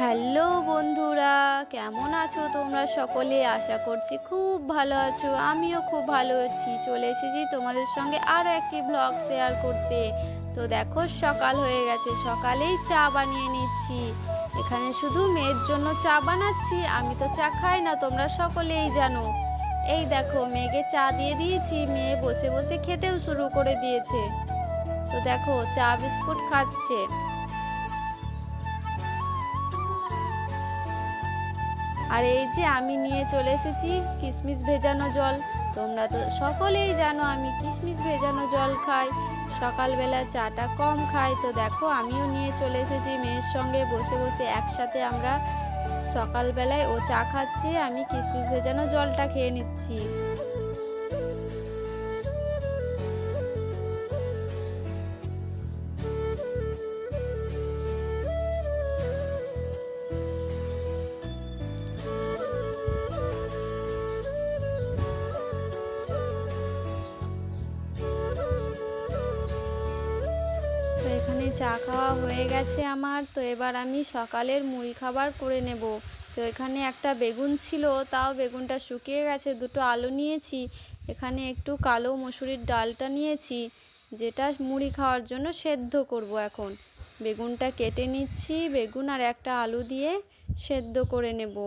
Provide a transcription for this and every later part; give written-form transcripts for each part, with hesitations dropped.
Hello বন্ধুরা, কেমন আছো তোমরা সকলে? আশা করছি খুব ভালো আছো। আমিও খুব ভালো আছি। চলে এসেছি তোমাদের সঙ্গে আরও একটি ব্লগ শেয়ার করতে। তো দেখো, সকাল হয়ে গেছে, সকালেই চা বানিয়ে নিচ্ছি। এখানে শুধু মেয়ের জন্য চা বানাচ্ছি, আমি তো চা খাই না, তোমরা সকলেই জানো। এই দেখো, মেয়েকে চা দিয়ে দিয়েছি, মেয়ে বসে বসে খেতেও শুরু করে দিয়েছে। তো দেখো, চা বিস্কুট খাচ্ছে। আর এই যে আমি নিয়ে চলে এসেছি কিশমিশ ভেজানো জল। তোমরা তো সকলেই জানো আমি কিশমিশ ভেজানো জল খাই, সকালবেলা চাটা কম খাই। তো দেখো, আমিও নিয়ে চলে এসেছি, মেয়ের সঙ্গে বসে বসে একসাথে আমরা সকালবেলায় ও চা খাচ্ছে, আমি কিশমিশ ভেজানো জলটা খেয়ে নিচ্ছি। তো এখানে চা খাওয়া হয়ে গেছে আমার। তো এবার আমি সকালের মুড়ি খাবার করে নেব। তো এখানে একটা বেগুন ছিল, তাও বেগুনটা শুকিয়ে গেছে। দুটো আলু নিয়েছি, এখানে একটু কালো মসুরির ডালটা নিয়েছি, যেটা মুড়ি খাওয়ার জন্য সেদ্ধ করব। এখন বেগুনটা কেটে নিচ্ছি, বেগুন আর একটা আলু দিয়ে সেদ্ধ করে নেব।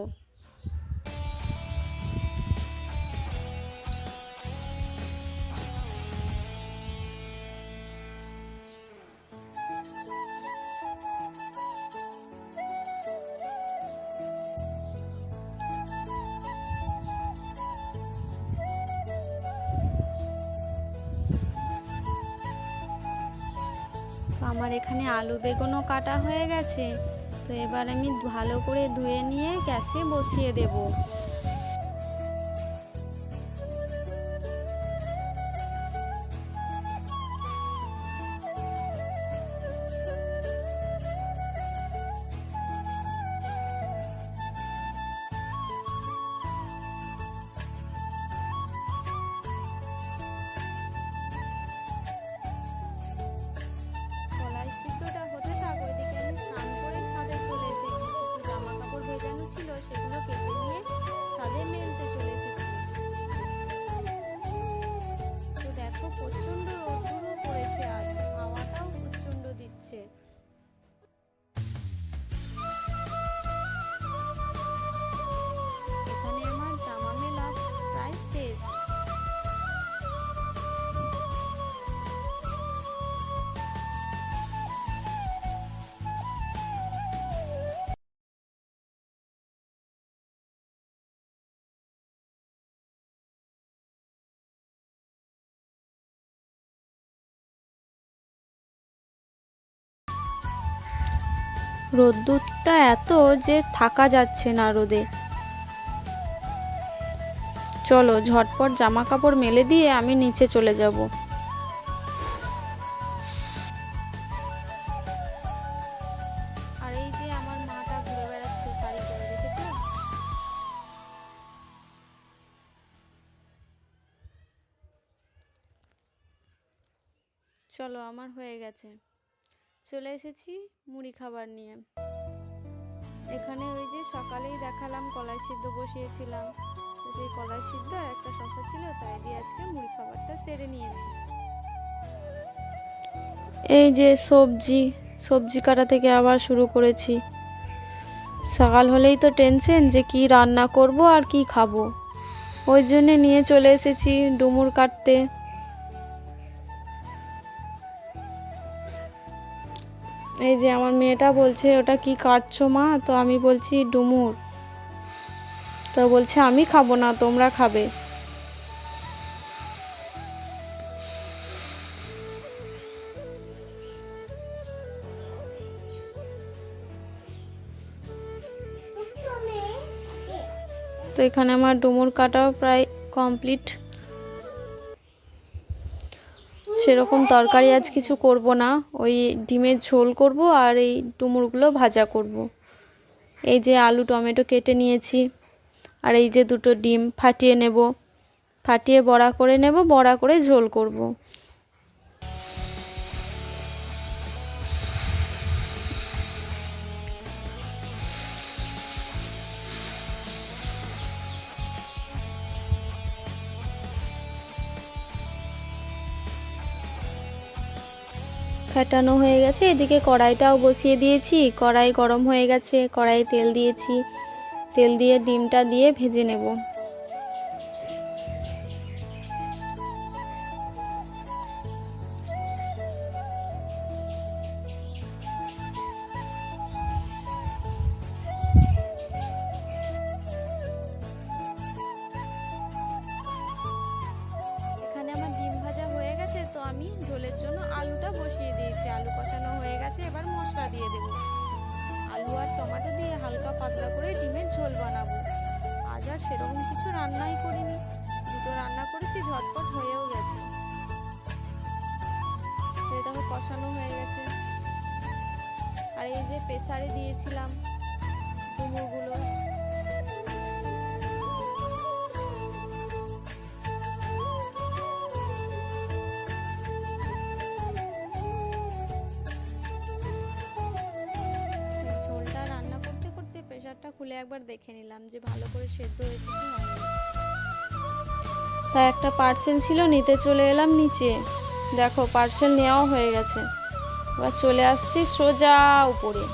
তো আমার এখানে আলু বেগুনও কাটা হয়ে গেছে। তো এবার আমি ভালো করে ধুয়ে নিয়ে গ্যাসে বসিয়ে দেব। কলাই সিদ্ধটা হতে থাক, ওইদিকে আমি স্নান করে ছাদে চলে এসেছি। কিছু জামা কাপড় ভেজানো ছিল, সেগুলো কেটে নিয়ে ছাদে মেলতে চলে এসেছি। তো দেখো, প্রচণ্ড রোদ্দুরও পড়েছে আজ, হাওয়াটাও প্রচণ্ড দিচ্ছে। এখানে আমার জামা মেলা প্রায় শেষ। রোদ্দুরটা এত যে থাকা যাচ্ছে না রোদে। চলো ঝটপট জামা কাপড় মেলে দিয়ে আমি নিচে চলে যাব। আর এই যে আমার মাটা ঘুরে বেড়াচ্ছে শাড়ি পরে, দেখেছো? চলো, আমার হয়ে গেছে, চলে এসেছি মুড়ি খাবার নিয়ে। এখানে ওই যে সকালেই দেখালাম কলাই সিদ্ধ বসিয়েছিলাম, তো সেই কলাই সিদ্ধ আর একটা শসা ছিল, তাই দিয়ে আজকে মুড়ি খাবারটা সেরে নিয়েছি। এই যে সবজি কাটা থেকে আবার শুরু করেছি। সকাল হলেই তো টেনশন যে কি রান্না করব আর কি খাবো, ওই জন্যে নিয়ে চলে এসেছি ডুমুর কাটতে। এই যে আমার মেয়েটা বলছে, ওটা কি কাটছো মা? তো আমি বলছি ডুমুর। তো বলছে আমি খাবো না, তোমরা খাবে। তো এখানে আমার ডুমুর কাটাও প্রায় কমপ্লিট। সেরকম তরকারি আজ কিছু করব না, ওই ডিমের ঝোল করব আর এই ডুমুরগুলো ভাজা করব। এই যে আলু টমেটো কেটে নিয়েছি, আর এই যে দুটো ডিম ফাটিয়ে নেব, ফাটিয়ে বড়া করে নেব, বড়া করে ঝোল করব। ফেটানো হয়ে গেছে। এদিকে কড়াইটাও বসিয়ে দিয়েছি, কড়াই গরম হয়ে গেছে, কড়াইয়ে তেল দিয়েছি, তেল দিয়ে ডিমটা দিয়ে ভেজে নেব। এখানে আমার ডিম ভাজা হয়ে গেছে, তো আমি ঝোলের জন্য আলুটা বসিয়ে দিয়েছি। আলু কষানো হয়ে গেছে, এবার মশলা দিয়ে দেব। আলু আর টমেটো দিয়ে হালকা পাতলা করে ডিমের ঝোল বানাবো। আজ আর সেরকম কিছু রান্নাই করিনি, দুটো রান্না করেছি, ঝটপট হয়েও গেছে। দেখো কষানো হয়ে গেছে। আর এই যে প্রেসারে দিয়েছিলাম ডুমুরগুলো, ঝোলটা রান্না করতে করতে প্রেসারটা খুলে একবার দেখে নিলাম যে ভালো করে সেদ্ধ হয়েছে কি হয়নি। তাই একটা পার্সেল ছিল, নিতে চলে এলাম নিচে। দেখো পার্সেল নেওয়াও হয়ে গেছে। এবার চলে আসছি সোজা উপরে।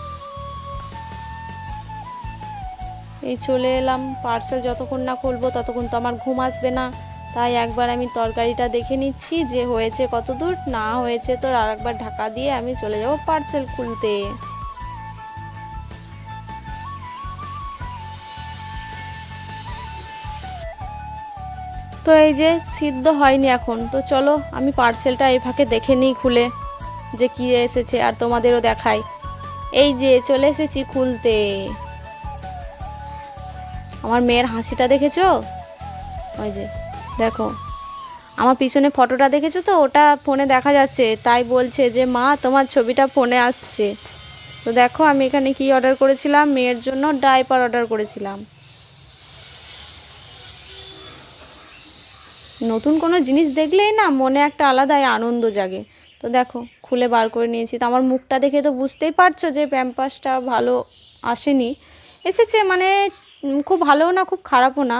এই চলে এলাম। পার্সেল যতক্ষণ না খুলবো ততক্ষণ তো আমার ঘুম আসবে না, তাই একবার আমি তরকারিটা দেখে নিচ্ছি যে হয়েছে কত দূর। না হয়েছে তো আর একবার ঢাকা দিয়ে আমি চলে যাব পার্সেল খুলতে। তো এই যে সিদ্ধ হয়নি এখন, তো চলো আমি পার্সেলটা এই ফাঁকে দেখে নিই খুলে যে কি এসেছে, আর তোমাদেরও দেখাই। এই যে চলে এসেছি খুলতে। আমার মেয়ের হাসিটা দেখেছো? ওই যে দেখো, আমার পিছনে ফটোটা দেখেছো তো, ওটা ফোনে দেখা যাচ্ছে, তাই বলছে যে মা তোমার ছবিটা ফোনে আসছে। তো দেখো আমি এখানে কি অর্ডার করেছিলাম, মেয়ের জন্য ডাইপার অর্ডার করেছিলাম। নতুন কোনো জিনিস দেখলেই না মনে একটা আলাদাই আনন্দ জাগে। তো দেখো খুলে বার করে নিয়েছি। তো আমার মুখটা দেখে তো বুঝতেই পারছো যে প্যাম্পাসটা ভালো আসেনি, এসেছে মানে খুব ভালোও না খুব খারাপও না।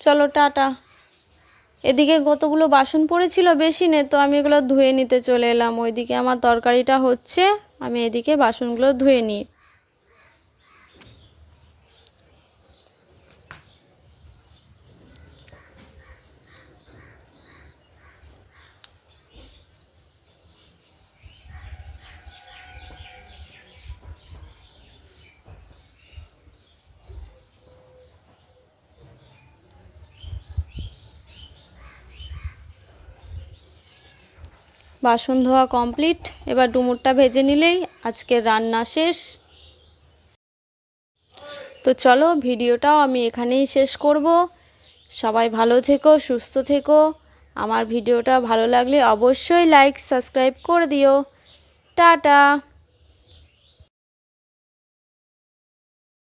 চলো টাটা। এদিকে কতগুলো বাসন পড়েছিল, বেশি নে, তো আমি এগুলো ধুয়ে নিতে চলে এলাম। ওইদিকে আমার তরকারিটা হচ্ছে, আমি এদিকে বাসনগুলো ধুয়ে নিই। বাসন ধোয়া কমপ্লিট, এবার ডুমুরটা ভেজে নিলেই আজকের রান্না শেষ। তো চলো ভিডিওটাও আমি এখানেই শেষ করব। সবাই ভালো থেকো, সুস্থ থেকো। আমার ভিডিওটা ভালো লাগলে অবশ্যই লাইক সাবস্ক্রাইব করে দিও। টাটা।